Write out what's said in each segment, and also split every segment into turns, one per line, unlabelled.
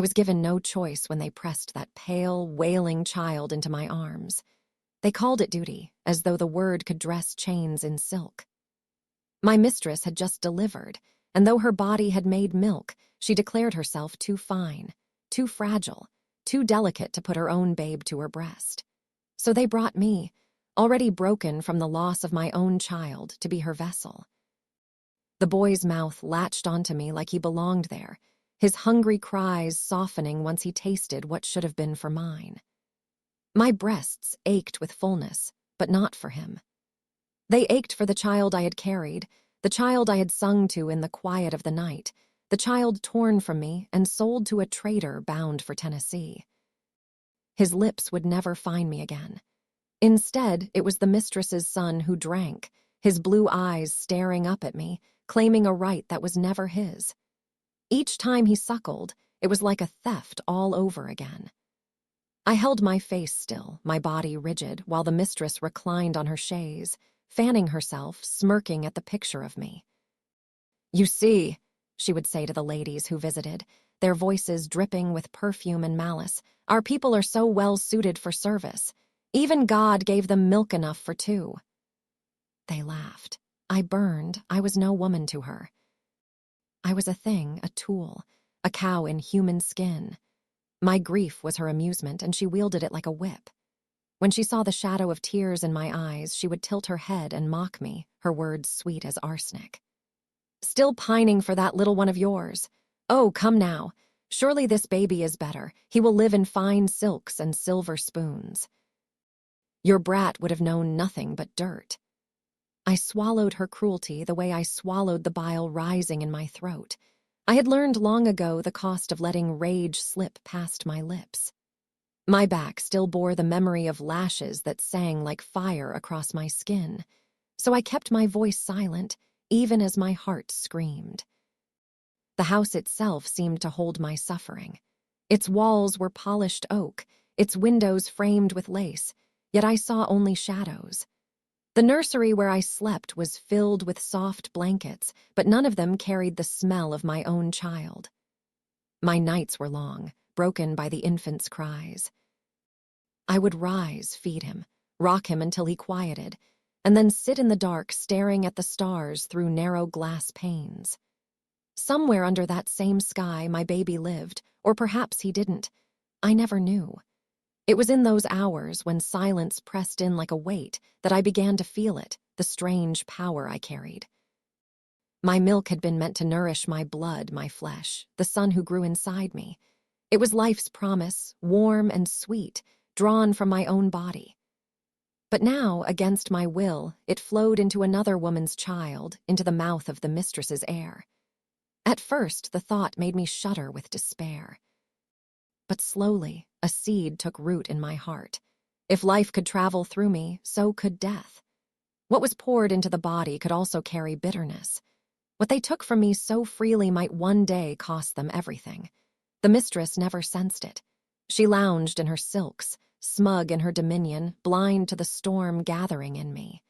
I was given no choice when they pressed that pale, wailing child into my arms. They called it duty, as though the word could dress chains in silk. My mistress had just delivered, and though her body had made milk, she declared herself too fine, too fragile, too delicate to put her own babe to her breast. So they brought me, already broken from the loss of my own child, to be her vessel. The boy's mouth latched onto me like he belonged there, his hungry cries softening once he tasted what should have been for mine. My breasts ached with fullness, but not for him. They ached for the child I had carried, the child I had sung to in the quiet of the night, the child torn from me and sold to a trader bound for Tennessee. His lips would never find me again. Instead, it was the mistress's son who drank, his blue eyes staring up at me, claiming a right that was never his. Each time he suckled, it was like a theft all over again. I held my face still, my body rigid, while the mistress reclined on her chaise, fanning herself, smirking at the picture of me. "You see," she would say to the ladies who visited, their voices dripping with perfume and malice, "our people are so well suited for service. Even God gave them milk enough for two." They laughed. I burned. I was no woman to her. I was a thing, a tool, a cow in human skin. My grief was her amusement, and she wielded it like a whip. When she saw the shadow of tears in my eyes, she would tilt her head and mock me, her words sweet as arsenic. "Still pining for that little one of yours? Oh, come now. Surely this baby is better. He will live in fine silks and silver spoons. Your brat would have known nothing but dirt." I swallowed her cruelty the way I swallowed the bile rising in my throat. I had learned long ago the cost of letting rage slip past my lips. My back still bore the memory of lashes that sang like fire across my skin, so I kept my voice silent, even as my heart screamed. The house itself seemed to hold my suffering. Its walls were polished oak, its windows framed with lace, yet I saw only shadows. The nursery where I slept was filled with soft blankets, but none of them carried the smell of my own child. My nights were long, broken by the infant's cries. I would rise, feed him, rock him until he quieted, and then sit in the dark staring at the stars through narrow glass panes. Somewhere under that same sky my baby lived, or perhaps he didn't. I never knew. It was in those hours when silence pressed in like a weight that I began to feel it, the strange power I carried. My milk had been meant to nourish my blood, my flesh, the son who grew inside me. It was life's promise, warm and sweet, drawn from my own body. But now, against my will, it flowed into another woman's child, into the mouth of the mistress's heir. At first, the thought made me shudder with despair. But slowly, a seed took root in my heart. If life could travel through me, so could death. What was poured into the body could also carry bitterness. What they took from me so freely might one day cost them everything. The mistress never sensed it. She lounged in her silks, smug in her dominion, blind to the storm gathering in me.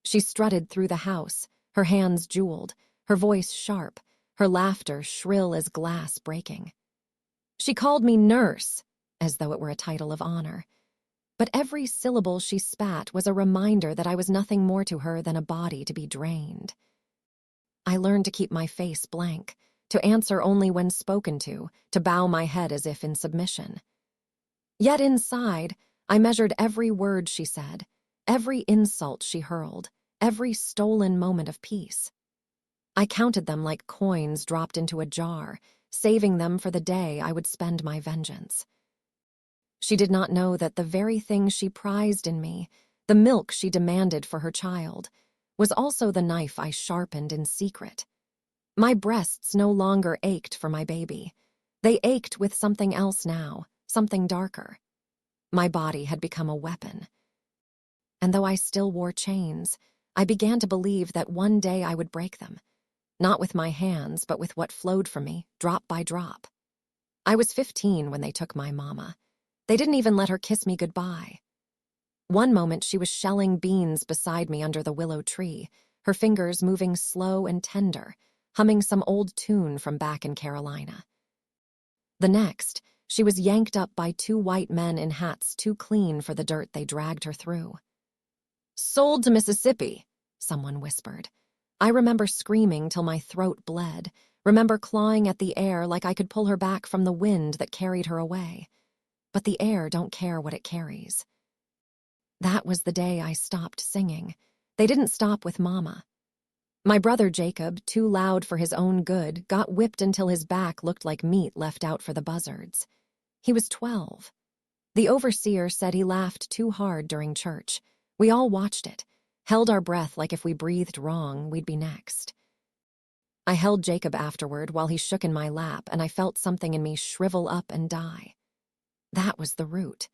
She strutted through the house, her hands jeweled, her voice sharp, her laughter shrill as glass breaking. She called me nurse, as though it were a title of honor. But every syllable she spat was a reminder that I was nothing more to her than a body to be drained. I learned to keep my face blank, to answer only when spoken to bow my head as if in submission. Yet inside, I measured every word she said, every insult she hurled, every stolen moment of peace. I counted them like coins dropped into a jar, saving them for the day I would spend my vengeance. She did not know that the very thing she prized in me, the milk she demanded for her child, was also the knife I sharpened in secret. My breasts no longer ached for my baby. They ached with something else now, something darker. My body had become a weapon. And though I still wore chains, I began to believe that one day I would break them. Not with my hands, but with what flowed from me, drop by drop. I was 15 when they took my mama. They didn't even let her kiss me goodbye. One moment she was shelling beans beside me under the willow tree, her fingers moving slow and tender, humming some old tune from back in Carolina. The next, she was yanked up by two white men in hats too clean for the dirt they dragged her through. "Sold to Mississippi," someone whispered. I remember screaming till my throat bled, remember clawing at the air like I could pull her back from the wind that carried her away. But the air don't care what it carries. That was the day I stopped singing. They didn't stop with Mama. My brother Jacob, too loud for his own good, got whipped until his back looked like meat left out for the buzzards. He was 12. The overseer said he laughed too hard during church. We all watched it, held our breath like if we breathed wrong, we'd be next. I held Jacob afterward while he shook in my lap, and I felt something in me shrivel up and die. That was the root.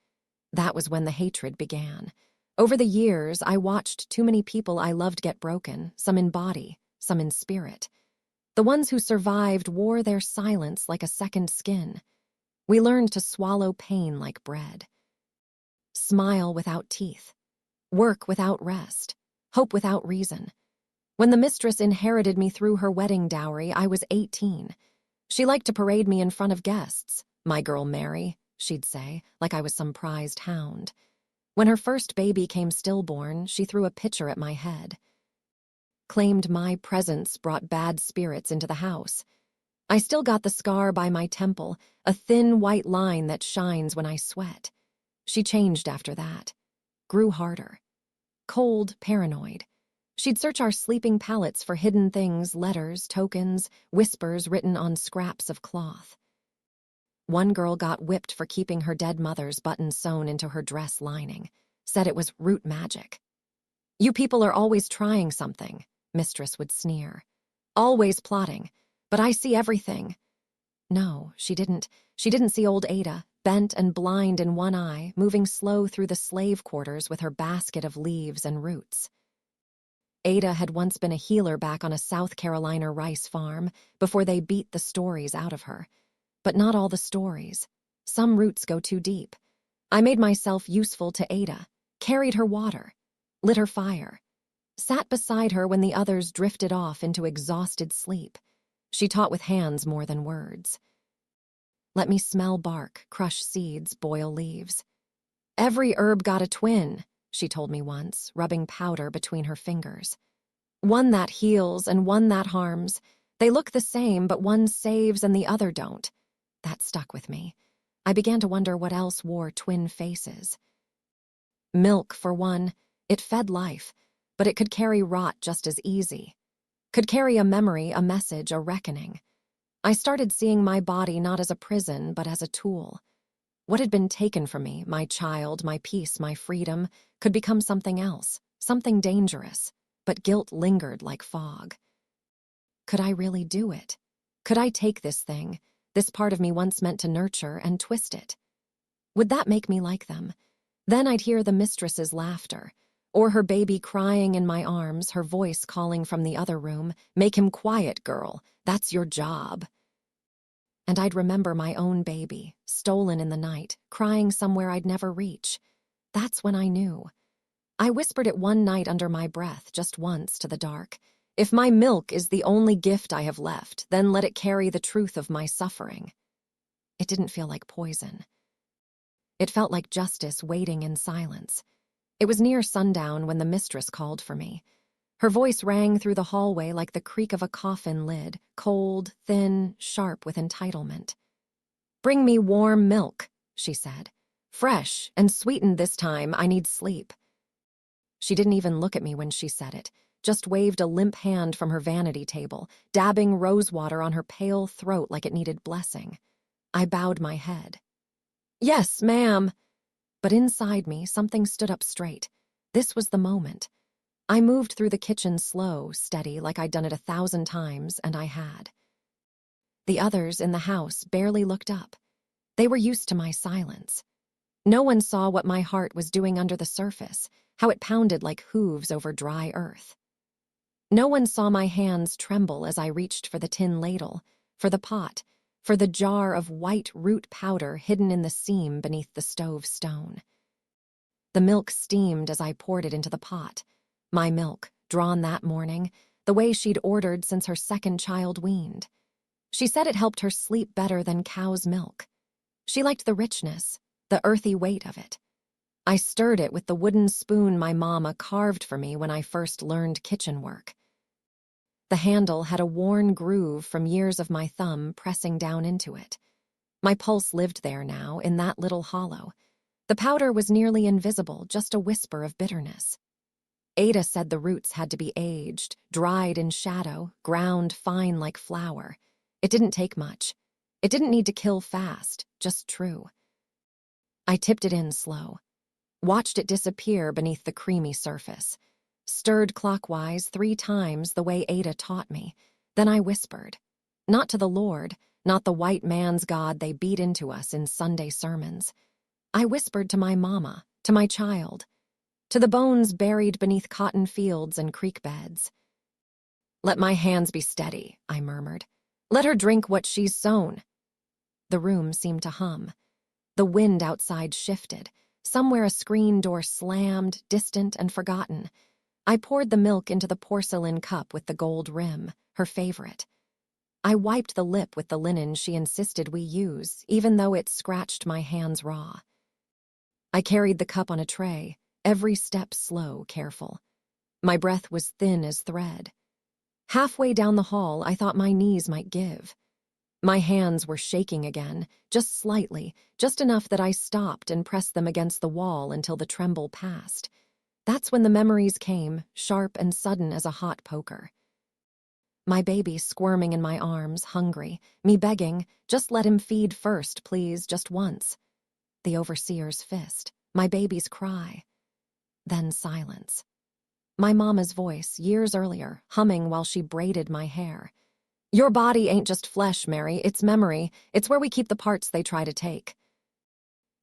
That was when the hatred began. Over the years, I watched too many people I loved get broken, some in body, some in spirit. The ones who survived wore their silence like a second skin. We learned to swallow pain like bread. Smile without teeth. Work without rest. Hope without reason. When the mistress inherited me through her wedding dowry, I was 18. She liked to parade me in front of guests. "My girl Mary," she'd say, like I was some prized hound. When her first baby came stillborn, she threw a pitcher at my head. Claimed my presence brought bad spirits into the house. I still got the scar by my temple, a thin white line that shines when I sweat. She changed after that. Grew harder. Cold, paranoid. She'd search our sleeping pallets for hidden things, letters, tokens, whispers written on scraps of cloth. One girl got whipped for keeping her dead mother's button sewn into her dress lining. Said it was root magic. "You people are always trying something," Mistress would sneer. "Always plotting. But I see everything." No, she didn't. She didn't see old Ada, bent and blind in one eye, moving slow through the slave quarters with her basket of leaves and roots. Ada had once been a healer back on a South Carolina rice farm before they beat the stories out of her. But not all the stories. Some roots go too deep. I made myself useful to Ada, carried her water, lit her fire, sat beside her when the others drifted off into exhausted sleep. She taught with hands more than words. Let me smell bark, crush seeds, boil leaves. "Every herb got a twin," she told me once, rubbing powder between her fingers. "One that heals and one that harms. They look the same, but one saves and the other don't." That stuck with me. I began to wonder what else wore twin faces. Milk, for one. It fed life, but it could carry rot just as easy. Could carry a memory, a message, a reckoning. I started seeing my body not as a prison, but as a tool. What had been taken from me, my child, my peace, my freedom, could become something else, something dangerous, but guilt lingered like fog. Could I really do it? Could I take this thing, this part of me once meant to nurture, and twist it? Would that make me like them? Then I'd hear the mistress's laughter, or her baby crying in my arms, her voice calling from the other room, "Make him quiet, girl. That's your job." And I'd remember my own baby, stolen in the night, crying somewhere I'd never reach. That's when I knew. I whispered it one night under my breath, just once, to the dark. "If my milk is the only gift I have left, then let it carry the truth of my suffering." It didn't feel like poison. It felt like justice waiting in silence. It was near sundown when the mistress called for me. Her voice rang through the hallway like the creak of a coffin lid, cold, thin, sharp with entitlement. "Bring me warm milk," she said. "Fresh and sweetened this time. I need sleep." She didn't even look at me when she said it, just waved a limp hand from her vanity table, dabbing rosewater on her pale throat like it needed blessing. I bowed my head. "Yes, ma'am." But inside me, something stood up straight. This was the moment. I moved through the kitchen slow, steady, like I'd done it 1,000 times, and I had. The others in the house barely looked up. They were used to my silence. No one saw what my heart was doing under the surface, how it pounded like hooves over dry earth. No one saw my hands tremble as I reached for the tin ladle, for the pot, for the jar of white root powder hidden in the seam beneath the stove stone. The milk steamed as I poured it into the pot. My milk, drawn that morning, the way she'd ordered since her second child weaned. She said it helped her sleep better than cow's milk. She liked the richness, the earthy weight of it. I stirred it with the wooden spoon my mama carved for me when I first learned kitchen work. The handle had a worn groove from years of my thumb pressing down into it. My pulse lived there now, in that little hollow. The powder was nearly invisible, just a whisper of bitterness. Ada said the roots had to be aged, dried in shadow, ground fine like flour. It didn't take much. It didn't need to kill fast, just true. I tipped it in slow, watched it disappear beneath the creamy surface, stirred clockwise 3 times the way Ada taught me. Then I whispered, not to the Lord, not the white man's God they beat into us in Sunday sermons. I whispered to my mama, to my child, to the bones buried beneath cotton fields and creek beds. Let my hands be steady, I murmured. Let her drink what she's sown. The room seemed to hum. The wind outside shifted. Somewhere a screen door slammed, distant and forgotten. I poured the milk into the porcelain cup with the gold rim, her favorite. I wiped the lip with the linen she insisted we use, even though it scratched my hands raw. I carried the cup on a tray, every step slow, careful. My breath was thin as thread. Halfway down the hall, I thought my knees might give. My hands were shaking again, just slightly, just enough that I stopped and pressed them against the wall until the tremble passed. That's when the memories came, sharp and sudden as a hot poker. My baby squirming in my arms, hungry, me begging, just let him feed first, please, just once. The overseer's fist, my baby's cry. Then silence. My mama's voice, years earlier, humming while she braided my hair. Your body ain't just flesh, Mary, it's memory. It's where we keep the parts they try to take.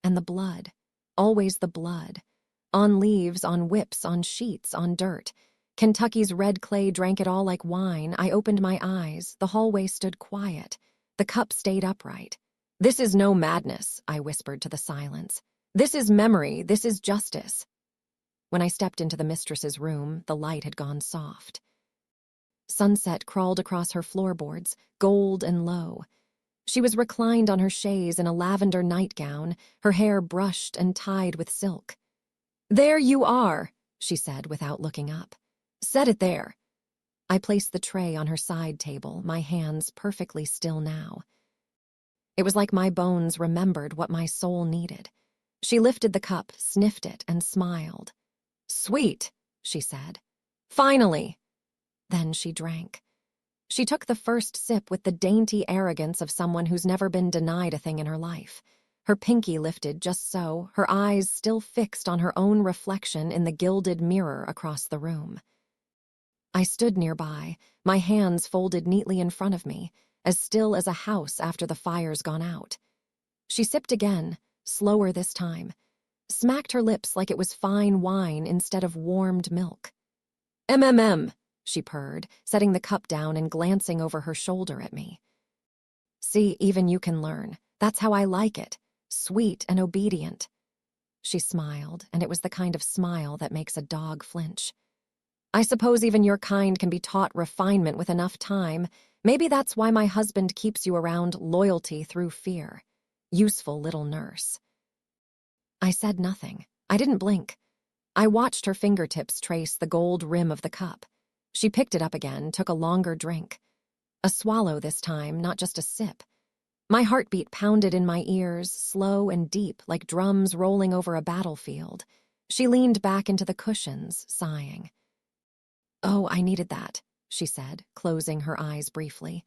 And the blood, always the blood. On leaves, on whips, on sheets, on dirt. Kentucky's red clay drank it all like wine. I opened my eyes. The hallway stood quiet. The cup stayed upright. This is no madness, I whispered to the silence. This is memory. This is justice. When I stepped into the mistress's room, the light had gone soft. Sunset crawled across her floorboards, gold and low. She was reclined on her chaise in a lavender nightgown, her hair brushed and tied with silk. There you are, she said without looking up. Set it there. I placed the tray on her side table, my hands perfectly still now. It was like my bones remembered what my soul needed. She lifted the cup, sniffed it, and smiled. Sweet, she said. Finally. Then she drank. She took the first sip with the dainty arrogance of someone who's never been denied a thing in her life. Her pinky lifted just so, her eyes still fixed on her own reflection in the gilded mirror across the room. I stood nearby, my hands folded neatly in front of me, as still as a house after the fire's gone out. She sipped again, slower this time, smacked her lips like it was fine wine instead of warmed milk. MMM, she purred, setting the cup down and glancing over her shoulder at me. See, even you can learn. That's how I like it. Sweet and obedient. She smiled, and it was the kind of smile that makes a dog flinch. I suppose even your kind can be taught refinement with enough time. Maybe that's why my husband keeps you around loyalty through fear. Useful little nurse. I said nothing. I didn't blink. I watched her fingertips trace the gold rim of the cup. She picked it up again, took a longer drink. A swallow this time, not just a sip. My heartbeat pounded in my ears, slow and deep, like drums rolling over a battlefield. She leaned back into the cushions, sighing. Oh, I needed that, she said, closing her eyes briefly.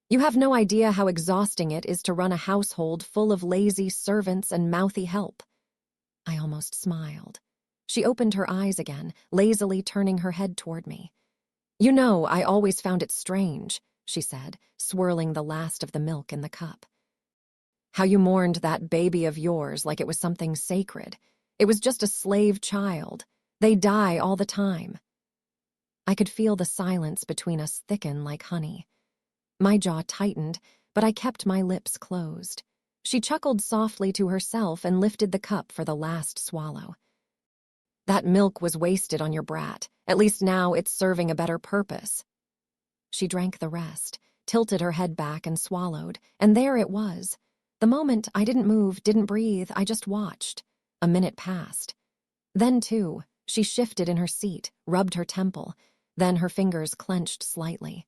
You have no idea how exhausting it is to run a household full of lazy servants and mouthy help. I almost smiled. She opened her eyes again, lazily turning her head toward me. You know, I always found it strange, she said, swirling the last of the milk in the cup. How you mourned that baby of yours like it was something sacred. It was just a slave child. They die all the time. I could feel the silence between us thicken like honey. My jaw tightened, but I kept my lips closed. She chuckled softly to herself and lifted the cup for the last swallow. That milk was wasted on your brat. At least now it's serving a better purpose. She drank the rest, tilted her head back and swallowed, and there it was. The moment I didn't move, didn't breathe, I just watched. A minute passed. Then, too, she shifted in her seat, rubbed her temple, then her fingers clenched slightly.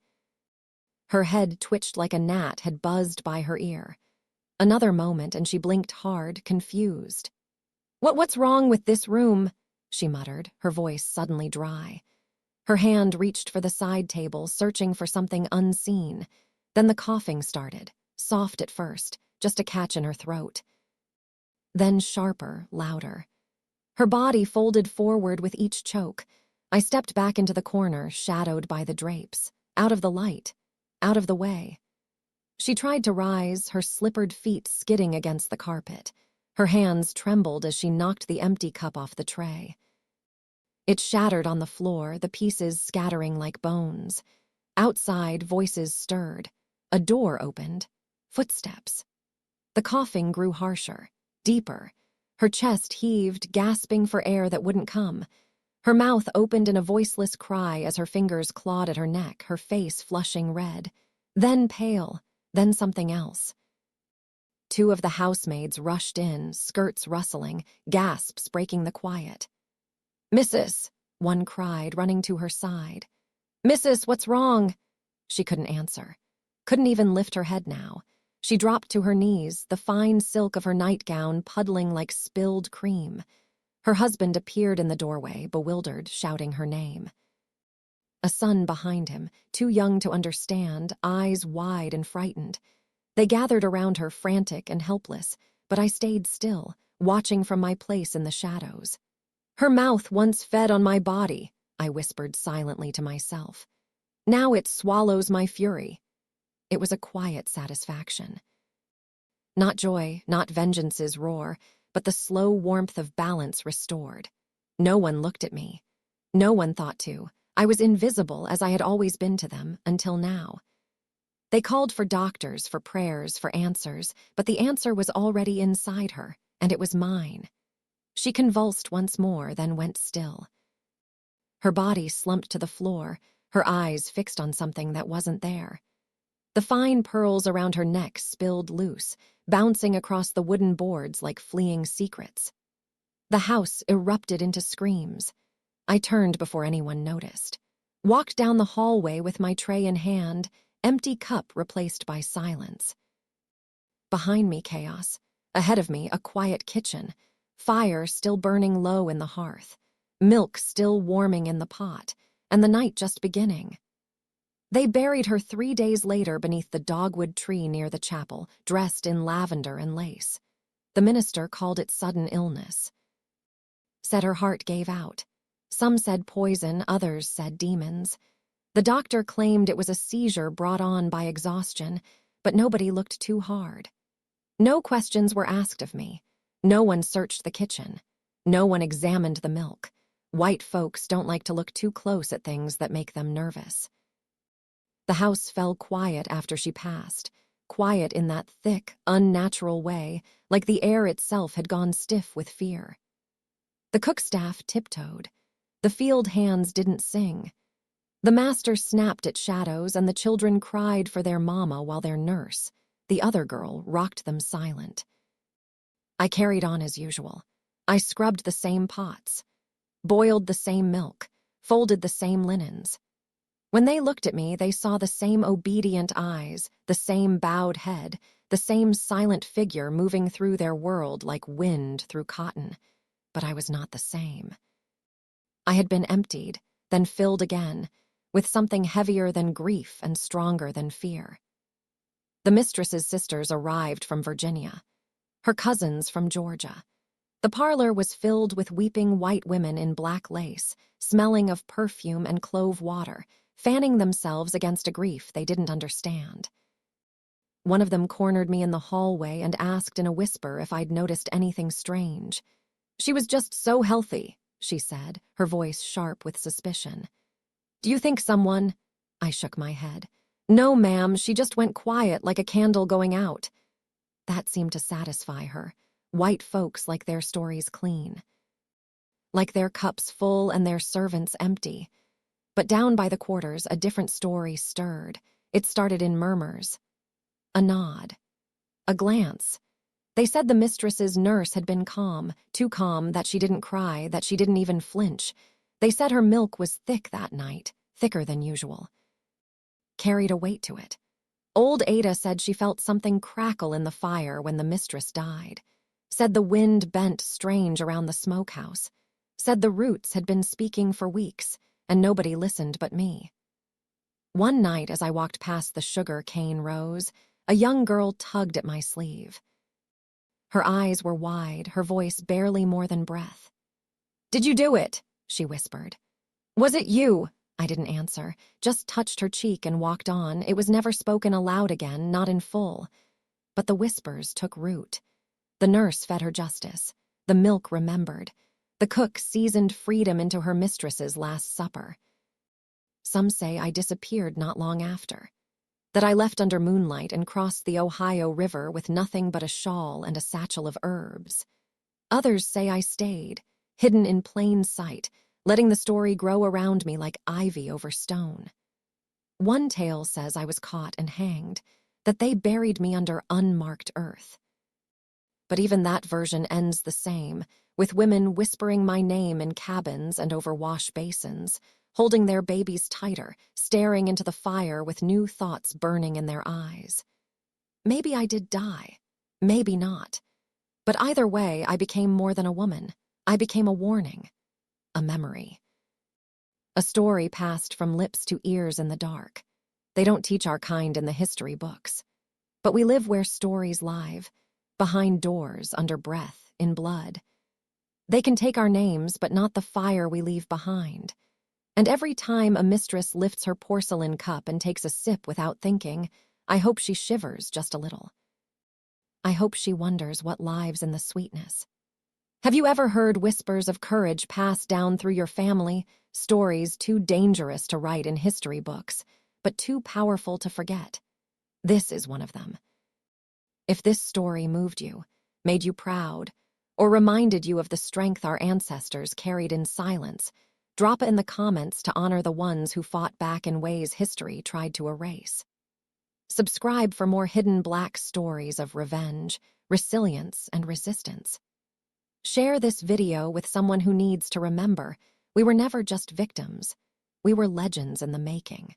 Her head twitched like a gnat had buzzed by her ear. Another moment and she blinked hard, confused. What's wrong with this room?" she muttered, her voice suddenly dry. Her hand reached for the side table, searching for something unseen. Then the coughing started, soft at first, just a catch in her throat. Then sharper, louder. Her body folded forward with each choke. I stepped back into the corner, shadowed by the drapes, out of the light, out of the way. She tried to rise, her slippered feet skidding against the carpet. Her hands trembled as she knocked the empty cup off the tray. It shattered on the floor, the pieces scattering like bones. Outside, voices stirred. A door opened. Footsteps. The coughing grew harsher, deeper. Her chest heaved, gasping for air that wouldn't come. Her mouth opened in a voiceless cry as her fingers clawed at her neck, her face flushing red. Then pale, then something else. Two of the housemaids rushed in, skirts rustling, gasps breaking the quiet. "Missus," one cried, running to her side. "Missus, what's wrong?" She couldn't answer. Couldn't even lift her head now. She dropped to her knees, the fine silk of her nightgown puddling like spilled cream. Her husband appeared in the doorway, bewildered, shouting her name. A son behind him, too young to understand, eyes wide and frightened. They gathered around her, frantic and helpless, but I stayed still, watching from my place in the shadows. "Her mouth once fed on my body," I whispered silently to myself. "Now it swallows my fury." It was a quiet satisfaction. Not joy, not vengeance's roar, but the slow warmth of balance restored. No one looked at me. No one thought to. I was invisible as I had always been to them, until now. They called for doctors, for prayers, for answers, but the answer was already inside her, and it was mine. She convulsed once more, then went still. Her body slumped to the floor, her eyes fixed on something that wasn't there. The fine pearls around her neck spilled loose, bouncing across the wooden boards like fleeing secrets. The house erupted into screams. I turned before anyone noticed. Walked down the hallway with my tray in hand, empty cup replaced by silence. Behind me, chaos. Ahead of me, a quiet kitchen. Fire still burning low in the hearth. Milk still warming in the pot. And the night just beginning. They buried her 3 days later beneath the dogwood tree near the chapel, dressed in lavender and lace. The minister called it sudden illness. Said her heart gave out. Some said poison, others said demons. The doctor claimed it was a seizure brought on by exhaustion, but nobody looked too hard. No questions were asked of me. No one searched the kitchen. No one examined the milk. White folks don't like to look too close at things that make them nervous. The house fell quiet after she passed, quiet in that thick, unnatural way, like the air itself had gone stiff with fear. The cook staff tiptoed. The field hands didn't sing. The master snapped at shadows, and the children cried for their mama while their nurse, the other girl, rocked them silent. I carried on as usual. I scrubbed the same pots, boiled the same milk, folded the same linens. When they looked at me, they saw the same obedient eyes, the same bowed head, the same silent figure moving through their world like wind through cotton. But I was not the same. I had been emptied, then filled again, with something heavier than grief and stronger than fear. The mistress's sisters arrived from Virginia, her cousins from Georgia. The parlor was filled with weeping white women in black lace, smelling of perfume and clove water, fanning themselves against a grief they didn't understand. One of them cornered me in the hallway and asked in a whisper if I'd noticed anything strange. "She was just so healthy," she said, her voice sharp with suspicion. "Do you think someone—" I shook my head. "No, ma'am, she just went quiet like a candle going out." That seemed to satisfy her. White folks like their stories clean. Like their cups full and their servants empty. But down by the quarters, a different story stirred. It started in murmurs. A nod. A glance. They said the mistress's nurse had been calm, too calm that she didn't cry, that she didn't even flinch. They said her milk was thick that night, thicker than usual. Carried a weight to it. Old Ada said she felt something crackle in the fire when the mistress died. Said the wind bent strange around the smokehouse. Said the roots had been speaking for weeks, and nobody listened but me. One night as I walked past the sugar cane rows, a young girl tugged at my sleeve. Her eyes were wide, her voice barely more than breath. "Did you do it?" she whispered. "Was it you?" I didn't answer, just touched her cheek and walked on. It was never spoken aloud again, not in full. But the whispers took root. The nurse fed her justice. The milk remembered. The cook seasoned freedom into her mistress's last supper. Some say I disappeared not long after. That I left under moonlight and crossed the Ohio River with nothing but a shawl and a satchel of herbs. Others say I stayed, hidden in plain sight, letting the story grow around me like ivy over stone. One tale says I was caught and hanged, that they buried me under unmarked earth. But even that version ends the same, with women whispering my name in cabins and over wash basins, holding their babies tighter, staring into the fire with new thoughts burning in their eyes. Maybe I did die, maybe not. But either way, I became more than a woman. I became a warning, a memory. A story passed from lips to ears in the dark. They don't teach our kind in the history books. But we live where stories live, behind doors, under breath, in blood. They can take our names, but not the fire we leave behind. And every time a mistress lifts her porcelain cup and takes a sip without thinking, I hope she shivers just a little. I hope she wonders what lives in the sweetness. Have you ever heard whispers of courage passed down through your family, stories too dangerous to write in history books, but too powerful to forget? This is one of them. If this story moved you, made you proud, or reminded you of the strength our ancestors carried in silence, drop it in the comments to honor the ones who fought back in ways history tried to erase. Subscribe for more hidden Black stories of revenge, resilience, and resistance. Share this video with someone who needs to remember we were never just victims. We were legends in the making.